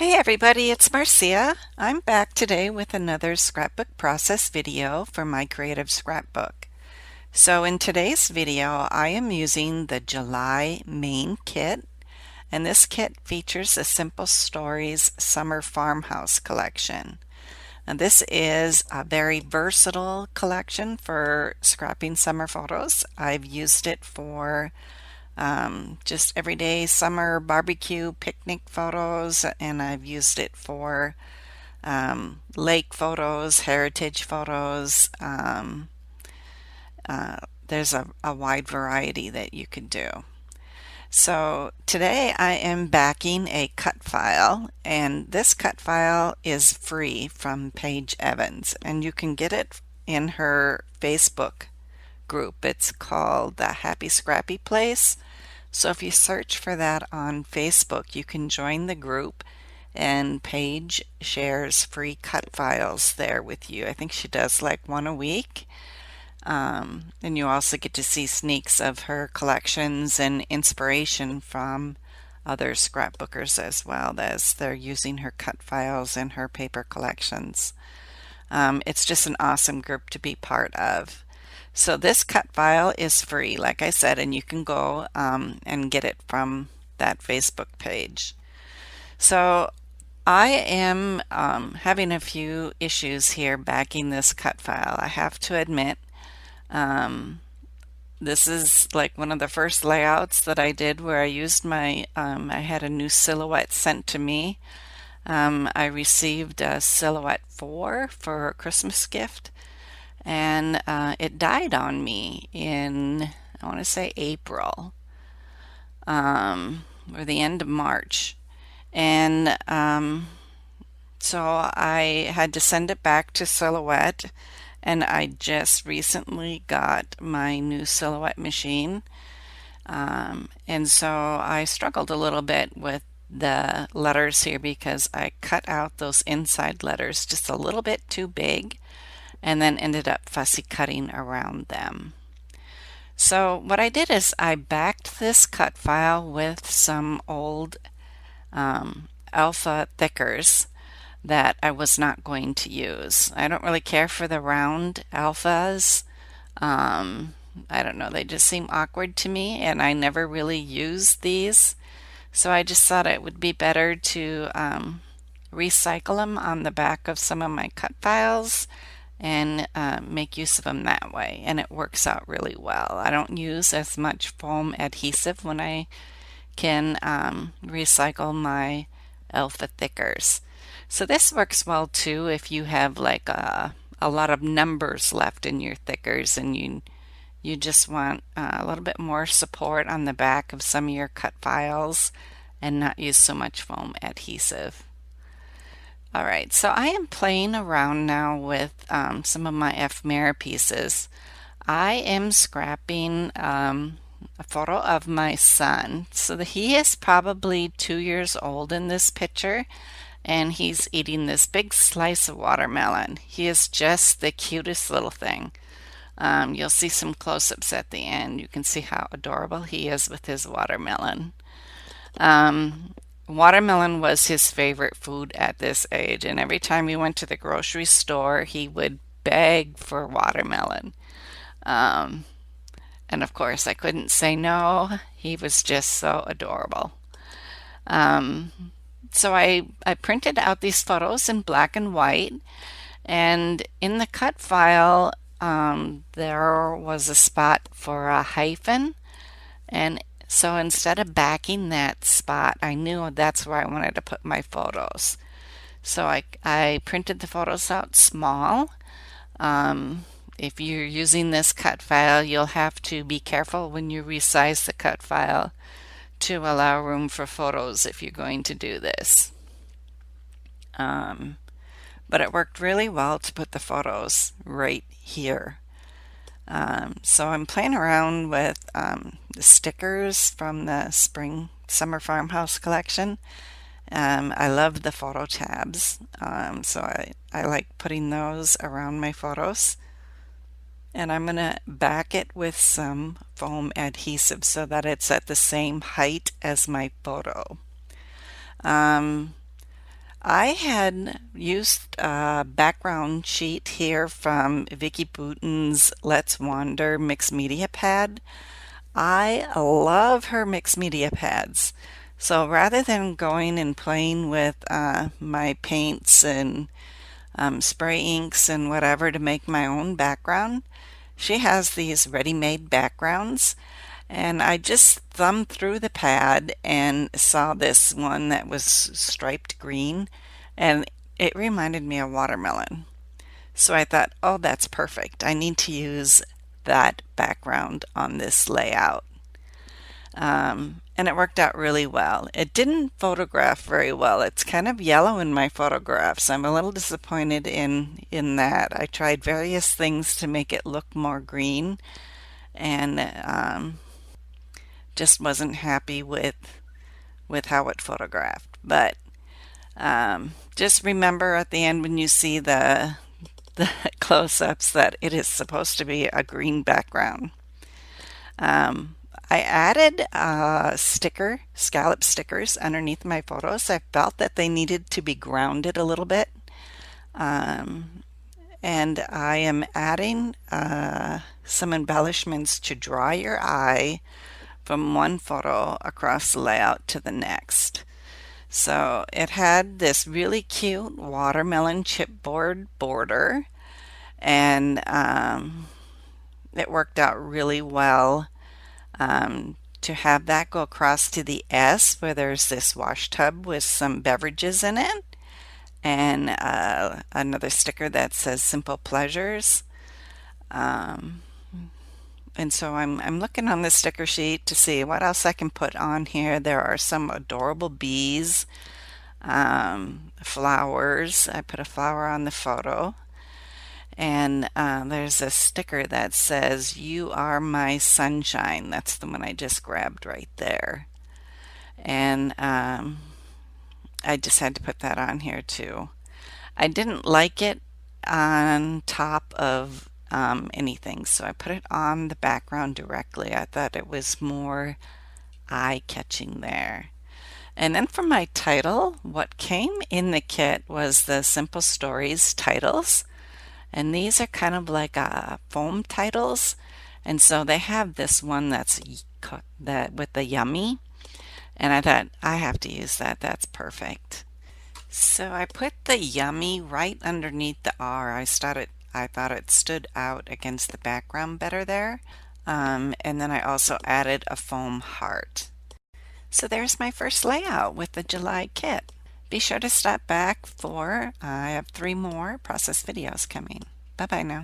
Hey everybody, it's Marcia. I'm back today with another scrapbook process video for My Creative Scrapbook. So in today's video, I am using the July main kit, and this kit features the Simple Stories Summer Farmhouse collection. And this is a very versatile collection for scrapping summer photos. I've used it for just everyday summer barbecue picnic photos, and I've used it for lake photos, heritage photos. There's a wide variety that you could do. So today I am backing a cut file, and this cut file is free from Paige Evans, and you can get it in her Facebook group. It's called the Happy Scrappy Place. So if you search for that on Facebook, you can join the group, and Paige shares free cut files there with you. I think she does like one a week. And you also get to see sneaks of her collections and inspiration from other scrapbookers as well as they're using her cut files in her paper collections. It's just an awesome group to be part of. So this cut file is free, like I said, and you can go and get it from that Facebook page. So I am having a few issues here backing this cut file. I have to admit, this is like one of the first layouts that I did where I used I had a new silhouette sent to me. I received a silhouette 4 for a Christmas gift, and it died on me in, I want to say April, or the end of March. And so I had to send it back to Silhouette, and I just recently got my new Silhouette machine. And so I struggled a little bit with the letters here because I cut out those inside letters just a little bit too big and then ended up fussy cutting around them. So what I did is I backed this cut file with some old alpha thickers that I was not going to use. I don't really care for the round alphas. I don't know, they just seem awkward to me, and I never really used these. So I just thought it would be better to recycle them on the back of some of my cut files and make use of them that way. And it works out really well. I don't use as much foam adhesive when I can recycle my alpha thickers. So this works well too if you have like a lot of numbers left in your thickers and you just want a little bit more support on the back of some of your cut files and not use so much foam adhesive. All right, so I am playing around now with some of my ephemera pieces. I am scrapping a photo of my son. So he is probably 2 years old in this picture, and he's eating this big slice of watermelon. He is just the cutest little thing. You'll see some close-ups at the end. You can see how adorable he is with his watermelon. Watermelon was his favorite food at this age, and every time we went to the grocery store, he would beg for watermelon. Um, and of course, I couldn't say no. He was just so adorable. Um, so I printed out these photos in black and white, and in the cut file, there was a spot for a hyphen, and so instead of backing that spot, I knew that's where I wanted to put my photos. So I printed the photos out small. If you're using this cut file, you'll have to be careful when you resize the cut file to allow room for photos if you're going to do this. But it worked really well to put the photos right here. So I'm playing around with the stickers from the Spring Summer Farmhouse collection. I love the photo tabs, so I like putting those around my photos. And I'm going to back it with some foam adhesive so that it's at the same height as my photo. Um, I had used a background sheet here from Vicky Bouton's Let's Wander mixed media pad. I love her mixed media pads. So rather than going and playing with my paints and spray inks and whatever to make my own background, she has these ready-made backgrounds. And I just thumbed through the pad and saw this one that was striped green, and it reminded me of watermelon. So I thought, oh, that's perfect. I need to use that background on this layout. And it worked out really well. It didn't photograph very well. It's kind of yellow in my photographs. I'm a little disappointed in that. I tried various things to make it look more green, and just wasn't happy with how it photographed. But just remember at the end when you see the close-ups that it is supposed to be a green background. Um, I added scallop stickers underneath my photos. I felt that they needed to be grounded a little bit. Um, and I am adding some embellishments to draw your eye from one photo across the layout to the next. So it had this really cute watermelon chipboard border, and it worked out really well to have that go across to the S where there's this wash tub with some beverages in it, and another sticker that says Simple Pleasures. Um, and so I'm looking on this sticker sheet to see what else I can put on here. There are some adorable bees, flowers. I put a flower on the photo. And there's a sticker that says, You are my sunshine. That's the one I just grabbed right there. And I just had to put that on here too. I didn't like it on top of anything, so I put it on the background directly. I thought it was more eye-catching there. And then for my title, what came in the kit was the Simple Stories titles. And these are kind of like foam titles. And so they have this one that with the yummy. And I thought I have to use that. That's perfect. So I put the yummy right underneath the R. I thought it stood out against the background better there. And then I also added a foam heart. So there's my first layout with the July kit. Be sure to stop back for I have 3 more process videos coming. Bye bye now.